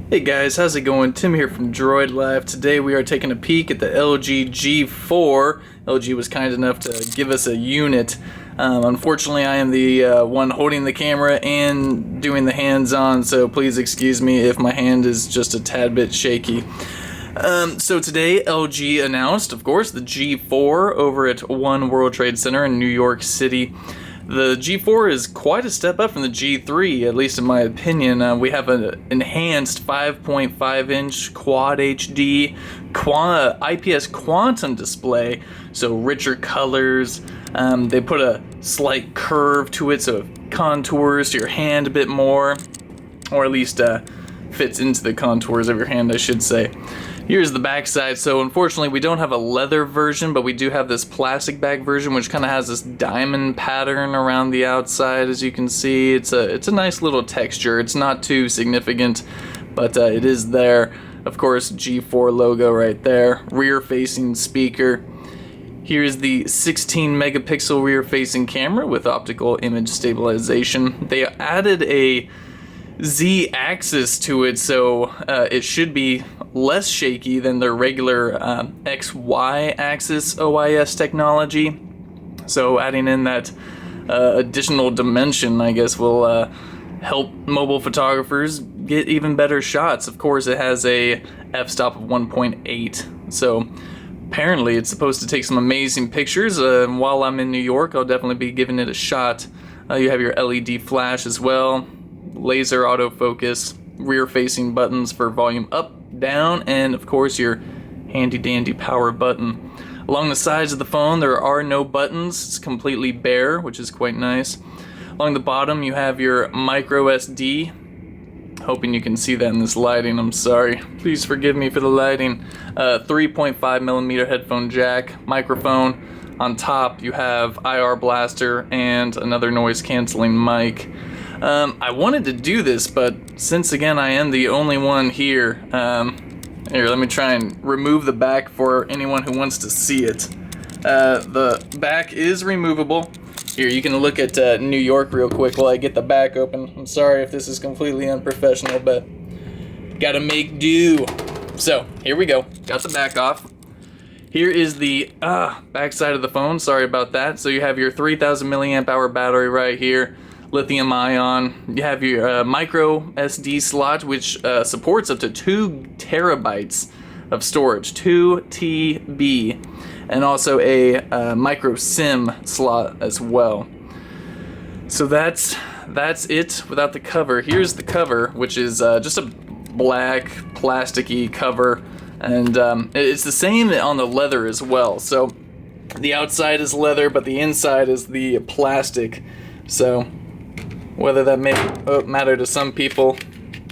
Hey guys, how's it going? Tim here from Droid Live. Today we are taking a peek at the LG G4. LG was kind enough to give us a unit. Unfortunately, I am the one holding the camera and doing the hands-on, so please excuse me if my hand is just a tad bit shaky. So today LG announced, of course, the G4 over at One World Trade Center in New York City. The G4 is quite a step up from the G3, at least in my opinion. We have an enhanced 5.5-inch Quad HD IPS quantum display, so richer colors. They put a slight curve to it, so it contours to your hand a bit more, or at least fits into the contours of your hand, I should say. Here's the back side. So unfortunately we don't have a leather version, but we do have this plastic back version, which kind of has this diamond pattern around the outside. As you can see, it's a nice little texture. It's not too significant, but it is there. Of course, G4 logo right there. Rear facing speaker. Here's the 16 megapixel rear facing camera with optical image stabilization. They added a Z-axis to it, so it should be less shaky than their regular XY axis OIS technology. So adding in that additional dimension, I guess, will help mobile photographers get even better shots. Of course, it has a f-stop of 1.8, so apparently it's supposed to take some amazing pictures. While I'm in New York, I'll definitely be giving it a shot. You have your LED flash as well, laser autofocus, rear-facing buttons for volume up, down, and of course your handy-dandy power button. Along the sides of the phone there are no buttons. It's completely bare, which is quite nice. Along the bottom you have your micro SD. Hoping you can see that in this lighting, I'm sorry. Please forgive me for the lighting. 3.5mm headphone jack, microphone. On top you have IR blaster and another noise-canceling mic. I wanted to do this, but since again I am the only one here, here, let me try and remove the back for anyone who wants to see it. The back is removable. Here, you can look at New York real quick while I get the back open. I'm sorry if this is completely unprofessional, but gotta make do. So, here we go. Got the back off. Here is the back side of the phone. Sorry about that. So you have your 3000 milliamp hour battery right here. Lithium ion. You have your micro SD slot, which supports up to 2 terabytes of storage, 2 TB, and also a micro SIM slot as well. So that's it without the cover. Here's the cover, which is just a black plasticky cover, and it's the same on the leather as well. So the outside is leather, but the inside is the plastic. So whether that may matter to some people,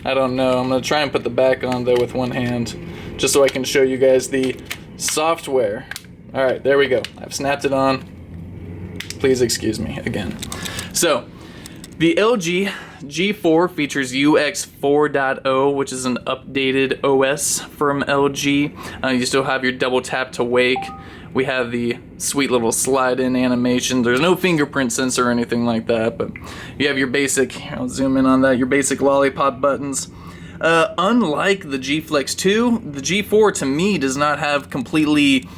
I don't know. I'm going to try and put the back on, though, with one hand, just so I can show you guys the software. Alright, there we go. I've snapped it on. Please excuse me again. So, the LG G4 features UX 4.0, which is an updated OS from LG. You still have your double tap to wake. We have the sweet little slide-in animation. There's no fingerprint sensor or anything like that, but you have your basic, I'll zoom in on that, your basic lollipop buttons. Unlike the G Flex 2, the G4 to me does not have completely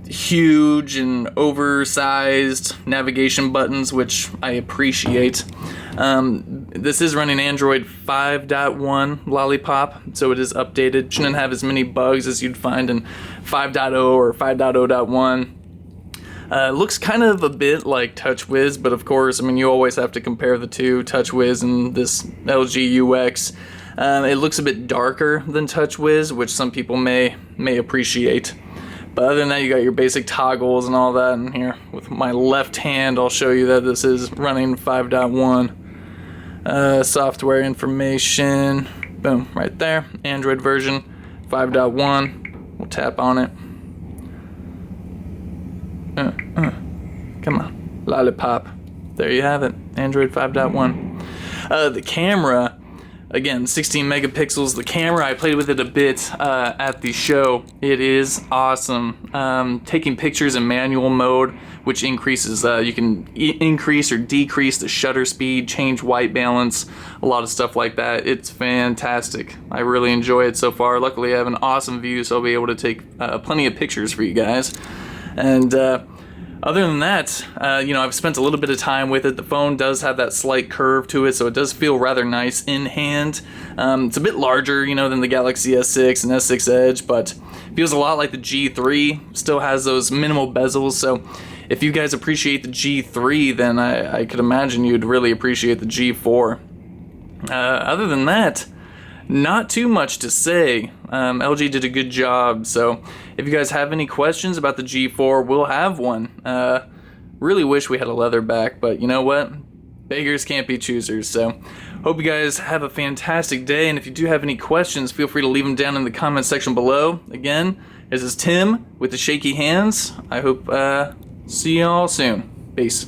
huge and oversized navigation buttons, which I appreciate. This is running Android 5.1 Lollipop, so it is updated. Shouldn't have as many bugs as you'd find in 5.0 or 5.0.1. Looks kind of a bit like TouchWiz, but of course, I mean, you always have to compare the two, TouchWiz and this LG UX. It looks a bit darker than TouchWiz, which some people may appreciate. But other than that, you got your basic toggles and all that in here. With my left hand, I'll show you that this is running 5.1. Software information, boom, right there. Android version 5.1. We'll tap on it. Come on, lollipop. There you have it, Android 5.1. The camera, Again, 16 megapixels. The camera, I played with it a bit at the show. It is awesome. Taking pictures in manual mode, which increases, you can increase or decrease the shutter speed, change white balance, a lot of stuff like that. It's fantastic. I really enjoy it so far. Luckily, I have an awesome view, so I'll be able to take plenty of pictures for you guys. And other than that, I've spent a little bit of time with it. The phone does have that slight curve to it, so it does feel rather nice in hand. It's a bit larger, than the Galaxy S6 and S6 Edge, but feels a lot like the G3. Still has those minimal bezels, so if you guys appreciate the G3, then I could imagine you'd really appreciate the G4. Other than that, not too much to say. LG did a good job, so if you guys have any questions about the G4, we'll have one. Really wish we had a leather back, but you know what? Beggars can't be choosers, so hope you guys have a fantastic day, and if you do have any questions, feel free to leave them down in the comment section below. Again, this is Tim with the shaky hands. I hope see you all soon. Peace.